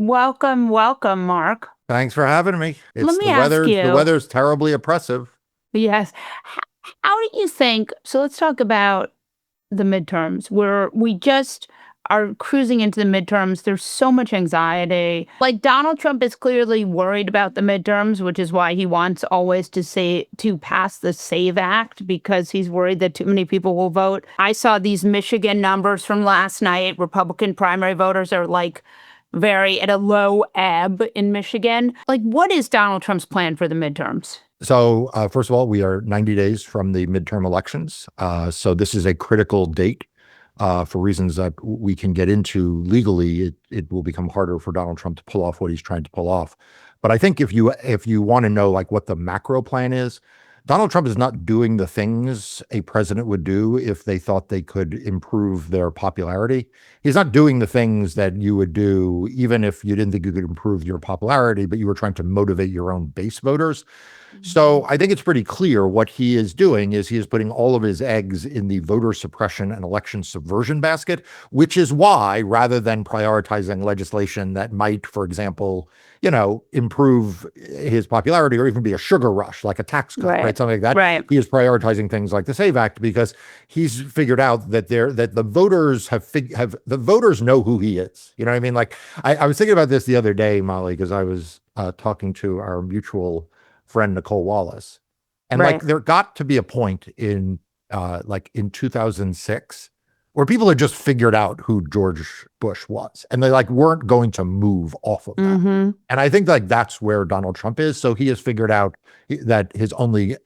Welcome, welcome, Mark. Thanks for having me. Let me ask you. The weather's terribly oppressive. Yes. How do you think? So let's talk about the midterms, where we just are cruising into the midterms. There's so much anxiety. Like Donald Trump is clearly worried about the midterms, which is why he wants always to pass the SAVE Act, because he's worried that too many people will vote. I saw these Michigan numbers from last night. Republican primary voters are like at a low ebb in Michigan. Like, what is Donald Trump's plan for the midterms? So first of all, we are 90 days from the midterm elections. So this is a critical date for reasons that we can get into legally. It will become harder for Donald Trump to pull off what he's trying to pull off. But I think if you want to know like what the macro plan is, Donald Trump is not doing the things a president would do if they thought they could improve their popularity. He's not doing the things that you would do even if you didn't think you could improve your popularity, but you were trying to motivate your own base voters. So I think it's pretty clear what he is doing is he is putting all of his eggs in the voter suppression and election subversion basket, which is why, rather than prioritizing legislation that might, for example, improve his popularity or even be a sugar rush, like a tax cut, right? Something like that. Right. He is prioritizing things like the SAVE Act because he's figured out that the voters the voters know who he is. You know what I mean? Like I was thinking about this the other day, Molly, because I was talking to our mutual friend Nicole Wallace, and like there got to be a point in 2006 where people had just figured out who George Bush was, and they like weren't going to move off of that. Mm-hmm. And I think like that's where Donald Trump is. So he has figured out that his only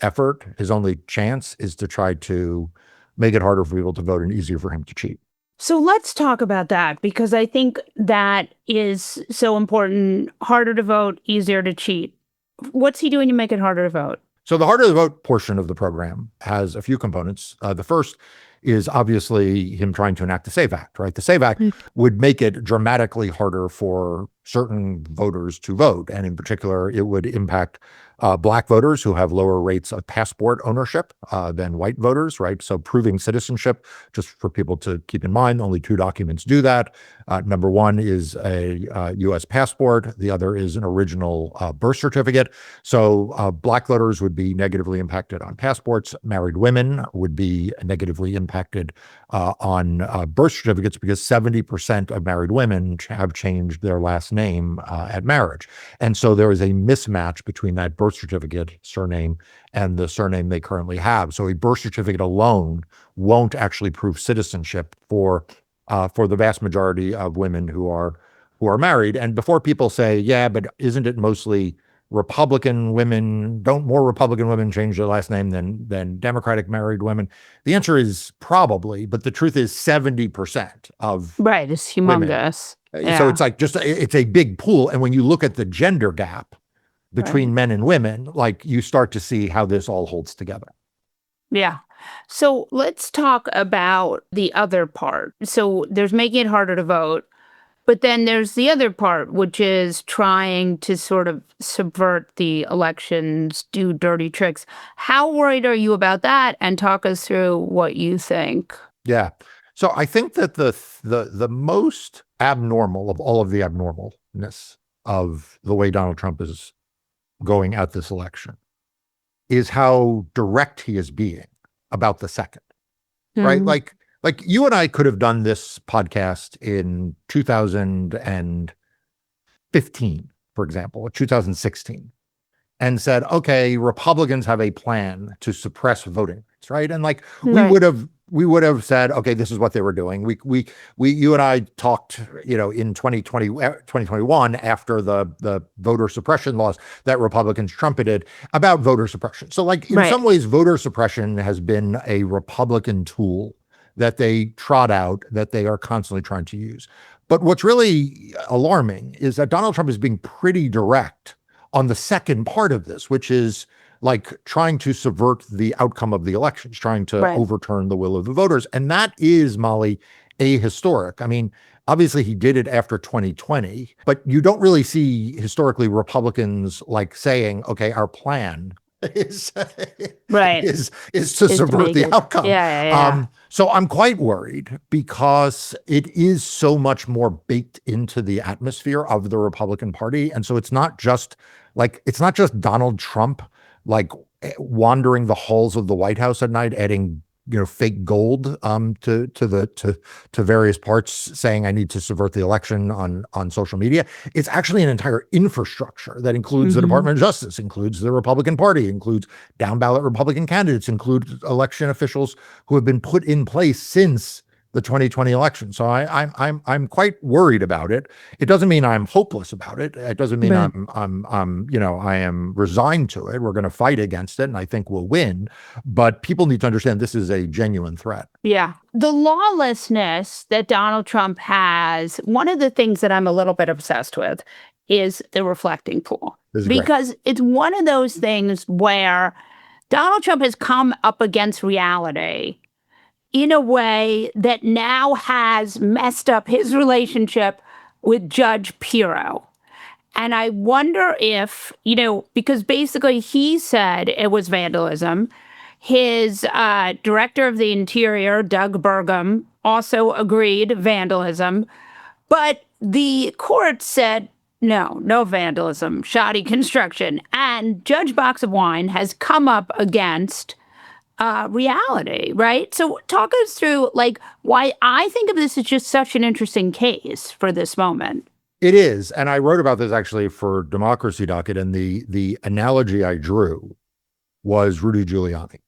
chance is to try to make it harder for people to vote and easier for him to cheat. So let's talk about that, because I think that is so important. Harder to vote, easier to cheat. What's he doing to make it harder to vote? So the harder to vote portion of the program has a few components. The first is obviously him trying to enact the SAVE Act, right? The SAVE Act would make it dramatically harder for certain voters to vote. And in particular, it would impact Black voters who have lower rates of passport ownership than white voters, right? So proving citizenship, just for people to keep in mind, only two documents do that. Number one is a U.S. passport. The other is an original birth certificate. So Black voters would be negatively impacted on passports. Married women would be negatively impacted on birth certificates because 70% of married women have changed their last name at marriage. And so there is a mismatch between that birth certificate surname and the surname they currently have. So a birth certificate alone won't actually prove citizenship for the vast majority of women who are married. And before people say, yeah, but isn't it mostly Republican women? Don't more Republican women change their last name than Democratic married women? The answer is probably, but the truth is 70% of it's humongous. Yeah. So it's like it's a big pool. And when you look at the gender gap between men and women, like you start to see how this all holds together. Yeah. So let's talk about the other part. So there's making it harder to vote, but then there's the other part, which is trying to sort of subvert the elections, do dirty tricks. How worried are you about that? And talk us through what you think. Yeah. So I think that the most abnormal of all of the abnormalness of the way Donald Trump is going at this election is how direct he is being about the second, right? Like you and I could have done this podcast in 2015, for example, or 2016, and said, okay, Republicans have a plan to suppress voting rights, right? And like we would have said, okay, this is what they were doing. You and I talked, in 2021 after the voter suppression laws that Republicans trumpeted about voter suppression. So like in some ways, voter suppression has been a Republican tool that they trot out, that they are constantly trying to use. But what's really alarming is that Donald Trump is being pretty direct on the second part of this, which is like trying to subvert the outcome of the elections, trying to overturn the will of the voters. And that is, Molly, ahistoric. I mean, obviously he did it after 2020, but you don't really see historically Republicans like saying, okay, our plan is Right. is to Is to subvert make the it. outcome. Yeah, yeah, yeah. So I'm quite worried because it is so much more baked into the atmosphere of the Republican Party. And so it's not just Donald Trump like wandering the halls of the White House at night, adding fake gold to various parts, saying I need to subvert the election on social media. It's actually an entire infrastructure that includes the Department of Justice, includes the Republican Party, includes down ballot Republican candidates, includes election officials who have been put in place since the 2020 election. So I'm quite worried about it. It doesn't mean I'm hopeless about it. It doesn't mean Right. I am resigned to it. We're going to fight against it, and I think we'll win. But people need to understand this is a genuine threat. Yeah. The lawlessness that Donald Trump has, one of the things that I'm a little bit obsessed with is the reflecting pool. This is great. Because it's one of those things where Donald Trump has come up against reality in a way that now has messed up his relationship with Judge Pirro. And I wonder if, because basically he said it was vandalism. His director of the Interior, Doug Burgum, also agreed vandalism. But the court said, no vandalism, shoddy construction. And Judge Box of Wine has come up against reality, right? So talk us through why I think of this as just such an interesting case for this moment. It is. And I wrote about this actually for Democracy Docket. And the analogy I drew was Rudy Giuliani.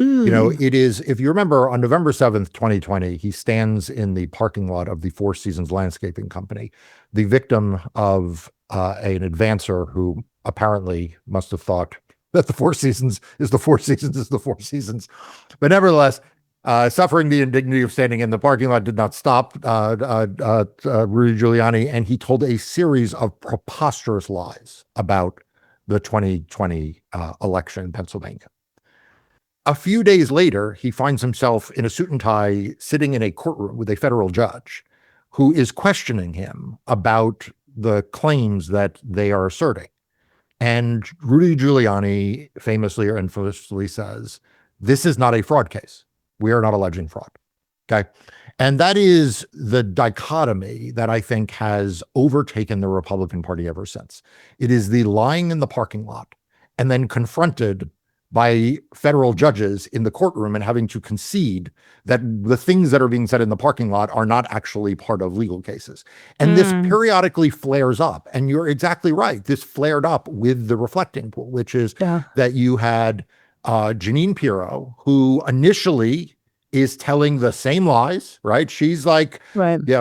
It is, if you remember, on November 7th, 2020, he stands in the parking lot of the Four Seasons Landscaping Company, the victim of an advancer who apparently must have thought that the Four Seasons is the Four Seasons is the Four Seasons. But nevertheless, suffering the indignity of standing in the parking lot did not stop Rudy Giuliani, and he told a series of preposterous lies about the 2020 election in Pennsylvania. A few days later, he finds himself in a suit and tie sitting in a courtroom with a federal judge who is questioning him about the claims that they are asserting. And Rudy Giuliani famously or infamously says, this is not a fraud case. We are not alleging fraud. Okay. And that is the dichotomy that I think has overtaken the Republican Party ever since. It is the lying in the parking lot and then confronted by federal judges in the courtroom and having to concede that the things that are being said in the parking lot are not actually part of legal cases. And this periodically flares up. And you're exactly right. This flared up with the reflecting pool, which is that you had Jeanine Pirro, who initially is telling the same lies, right? She's like,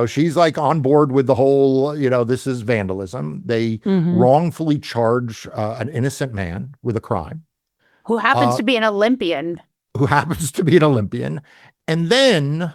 she's like on board with the whole, this is vandalism. They wrongfully charge an innocent man with a crime. Who happens to be an Olympian. And then,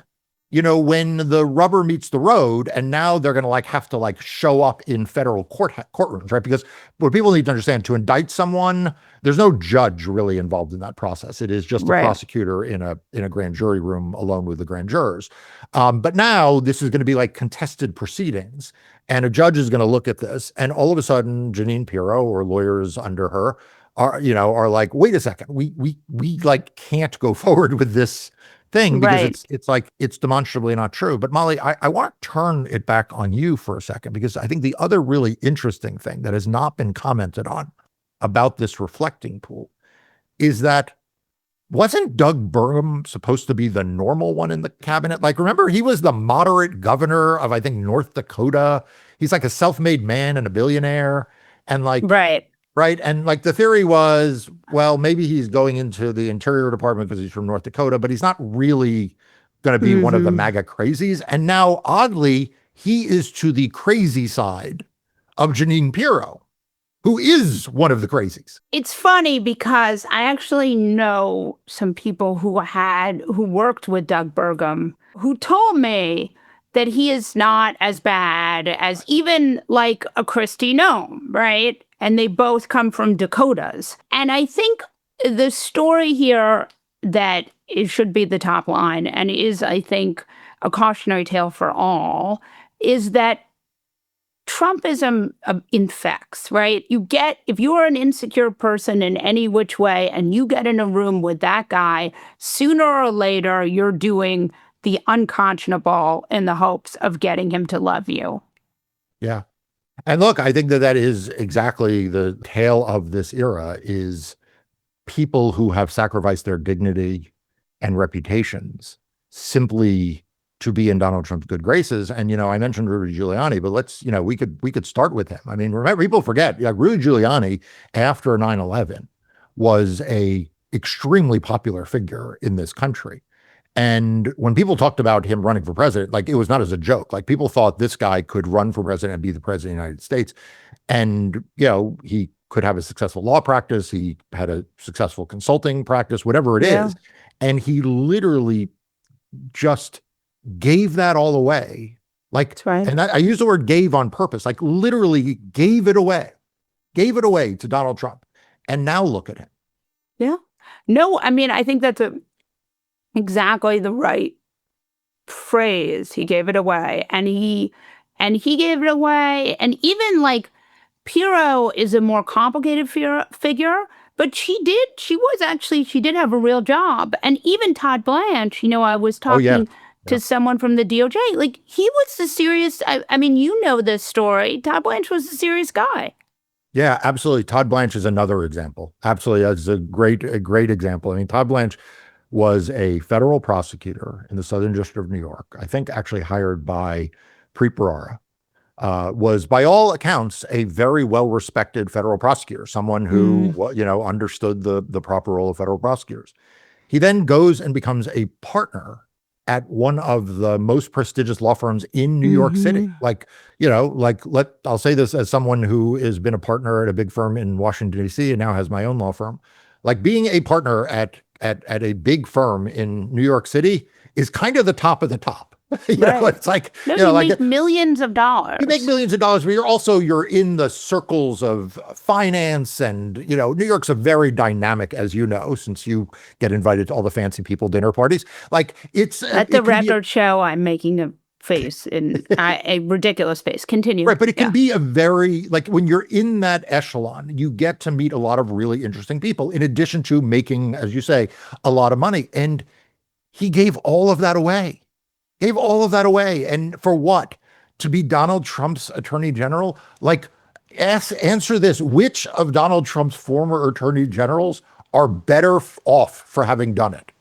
when the rubber meets the road and now they're going to have to show up in federal courtrooms, right? Because what people need to understand, to indict someone, there's no judge really involved in that process. It is just a prosecutor in a grand jury room alone with the grand jurors. But now this is going to be contested proceedings, and a judge is going to look at this, and all of a sudden Jeanine Pirro or lawyers under her are like, wait a second, we can't go forward with this thing because it's demonstrably not true. But Molly, I want to turn it back on you for a second, because I think the other really interesting thing that has not been commented on about this reflecting pool is that wasn't Doug Burgum supposed to be the normal one in the cabinet? Remember, he was the moderate governor of, I think, North Dakota. He's like a self-made man and a billionaire. And right. And the theory was, well, maybe he's going into the Interior Department because he's from North Dakota, but he's not really going to be one of the MAGA crazies. And now, oddly, he is to the crazy side of Jeanine Pirro, who is one of the crazies. It's funny because I actually know some people who worked with Doug Burgum, who told me that he is not as bad as even a Kristi Noem, right? And they both come from Dakotas. And I think the story here that it should be the top line and is, I think, a cautionary tale for all, is that Trumpism infects, right? If you are an insecure person in any which way and you get in a room with that guy, sooner or later, you're doing the unconscionable in the hopes of getting him to love you. Yeah. And look, I think that is exactly the tale of this era, is people who have sacrificed their dignity and reputations simply to be in Donald Trump's good graces. And, I mentioned Rudy Giuliani, but we could start with him. I mean, remember, people forget, Rudy Giuliani after 9/11 was a extremely popular figure in this country. And when people talked about him running for president, it was not as a joke. People thought this guy could run for president and be the president of the United States. And, he could have a successful law practice. He had a successful consulting practice, whatever it is. And he literally just gave that all away. That's right. And I use the word gave on purpose, literally gave it away to Donald Trump. And now look at him. Yeah. No, I mean, I think that's exactly the right phrase. He gave it away, and he gave it away. And even Pirro is a more complicated figure, but she did have a real job. And even Todd Blanche, I was talking to someone from the DOJ, he was the serious, I mean, this story. Todd Blanche was a serious guy. Yeah, absolutely. Todd Blanche is another example. Absolutely. That's a great example. I mean, Todd Blanche was a federal prosecutor in the Southern District of New York, I think actually hired by Preet Bharara, was by all accounts a very well-respected federal prosecutor, someone who, understood the proper role of federal prosecutors. He then goes and becomes a partner at one of the most prestigious law firms in New York City. I'll say this as someone who has been a partner at a big firm in Washington, D.C. and now has my own law firm. Being a partner at a big firm in New York City is kind of the top of the top. It's make millions of dollars. You make millions of dollars, but you're in the circles of finance, and New York's a very dynamic, as you know, since you get invited to all the fancy people dinner parties. It's at the record show, I'm making a face in a ridiculous face. Continue. Right, but it can be a very, when you're in that echelon, you get to meet a lot of really interesting people, in addition to making, as you say, a lot of money. And he gave all of that away. And for what? To be Donald Trump's attorney general? Answer this. Which of Donald Trump's former attorney generals are better off for having done it?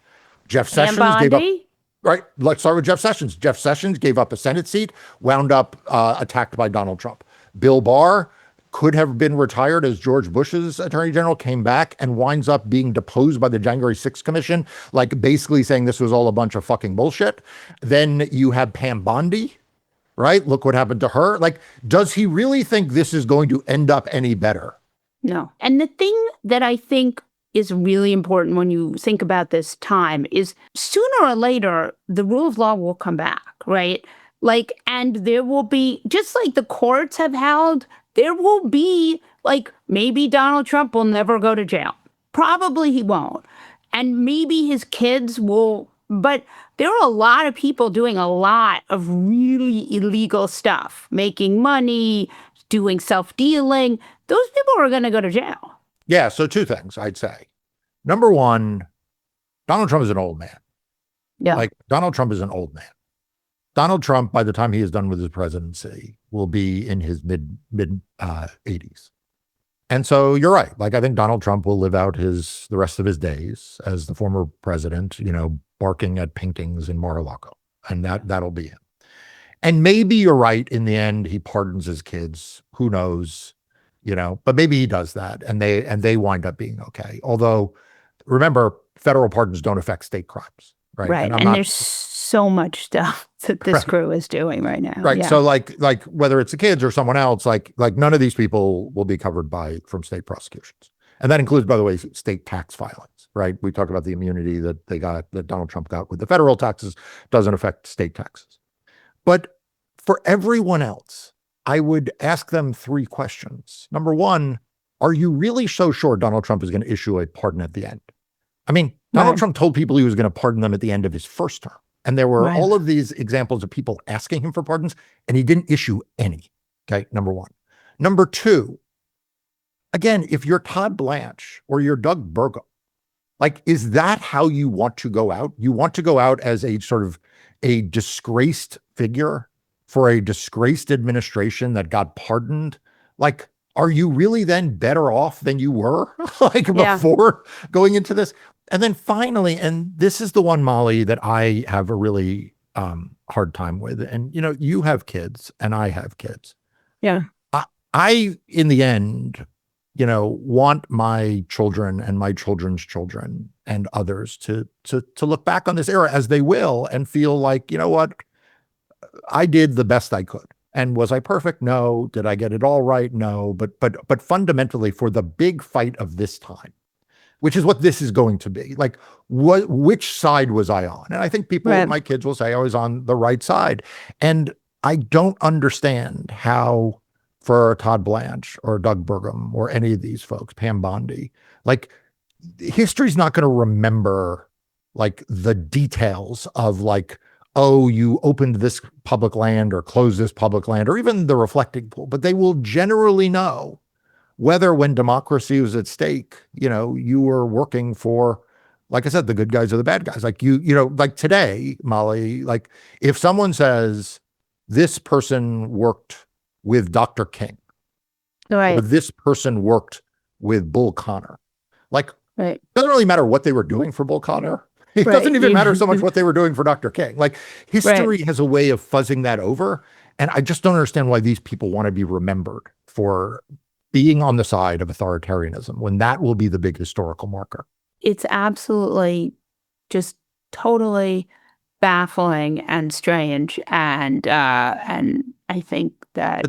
Jeff Sessions gave up. Right. Let's start with Jeff Sessions. Jeff Sessions gave up a Senate seat, wound up attacked by Donald Trump. Bill Barr could have been retired as George Bush's attorney general, came back and winds up being deposed by the January 6th Commission, basically saying this was all a bunch of fucking bullshit. Then you have Pam Bondi, right? Look what happened to her. Does he really think this is going to end up any better? No. And the thing that I think is really important when you think about this time is sooner or later, the rule of law will come back, right? And there will be, just like the courts have held, there will be, maybe Donald Trump will never go to jail. Probably he won't. And maybe his kids will, but there are a lot of people doing a lot of really illegal stuff, making money, doing self-dealing. Those people are going to go to jail. Yeah, so two things I'd say. Number one, Donald Trump is an old man. Yeah. Donald Trump is an old man. Donald Trump, by the time he is done with his presidency, will be in his mid 80s. And so you're right. I think Donald Trump will live out the rest of his days as the former president, barking at paintings in Mar-a-Lago. And that'll be him. And maybe you're right. In the end, he pardons his kids. Who knows? But maybe he does that, and they wind up being okay. Although, remember, federal pardons don't affect state crimes, right? Right. And there's so much stuff that this crew is doing right now. Right. Yeah. So whether it's the kids or someone else, none of these people will be covered from state prosecutions. And that includes, by the way, state tax filings, right? We talked about the immunity that Donald Trump got with the federal taxes, doesn't affect state taxes. But for everyone else, I would ask them three questions. Number one, are you really so sure Donald Trump is going to issue a pardon at the end? I mean, Donald Trump told people he was going to pardon them at the end of his first term. And there were all of these examples of people asking him for pardons, and he didn't issue any. Okay, number one. Number two, again, if you're Todd Blanche or you're Doug Burgum, like, is that how you want to go out? You want to go out as a sort of a disgraced figure for a disgraced administration that got pardoned? Like, are you really then better off than you were like before going into this? And then finally, and this is the one, Molly, that I have a really hard time with. And, you know, you have kids and I have kids. Yeah. I in the end, you know, want my children and my children's children and others to look back on this era as they will and feel like, you know what, I did the best I could. And was I perfect? No. Did I get it all right? No. But fundamentally, for the big fight of this time, which is what this is going to be, like, which side was I on? And I think people, my kids will say I was on the right side. And I don't understand how, for Todd Blanche or Doug Burgum or any of these folks, Pam Bondi, like, history's not going to remember like the details of like, oh, you opened this public land or closed this public land or even the reflecting pool, but they will generally know whether when democracy was at stake, you know, you were working for, like I said, the good guys or the bad guys. Like you know, like today, Molly, like if someone says this person worked with Dr. King, or this person worked with Bull Connor, like, it doesn't really matter what they were doing for Bull Connor. It doesn't even matter so much what they were doing for Dr. King. Like, history has a way of fuzzing that over. And I just don't understand why these people want to be remembered for being on the side of authoritarianism when that will be the big historical marker. It's absolutely just totally baffling and strange. And I think that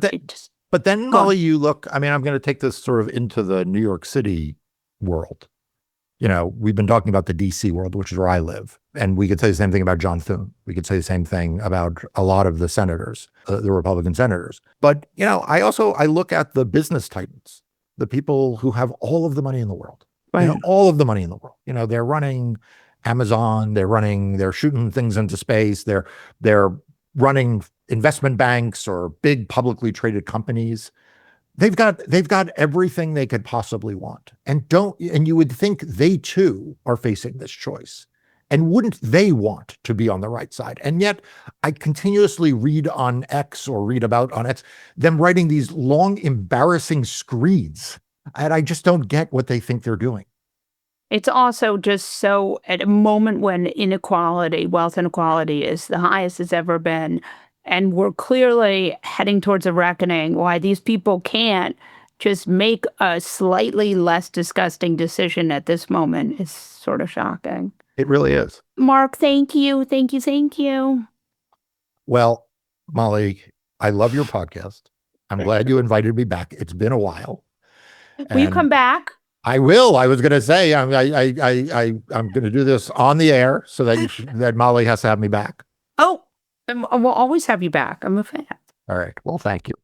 But then, Molly, you look, I mean, I'm going to take this sort of into the New York City world. You know, we've been talking about the DC world, which is where I live. And we could say the same thing about John Thune. We could say the same thing about a lot of the senators, the Republican senators. But, you know, I look at the business titans, the people who have all of the money in the world, you know, all of the money in the world. You know, they're running Amazon, they're shooting things into space. They're running investment banks or big publicly traded companies. They've got everything they could possibly want. And you would think they too are facing this choice. And wouldn't they want to be on the right side? And yet I continuously read on X or read about on X, them writing these long, embarrassing screeds. And I just don't get what they think they're doing. It's also just so at a moment when wealth inequality is the highest it's ever been, and we're clearly heading towards a reckoning, why these people can't just make a slightly less disgusting decision at this moment is sort of shocking. It really is. Marc, thank you. Thank you. Thank you. Well, Molly, I love your podcast. I'm glad you invited me back. It's been a while. Will you come back? I will. I was going to say, I'm going to do this on the air so that Molly has to have me back. Oh, we'll always have you back. I'm a fan. All right. Well, thank you.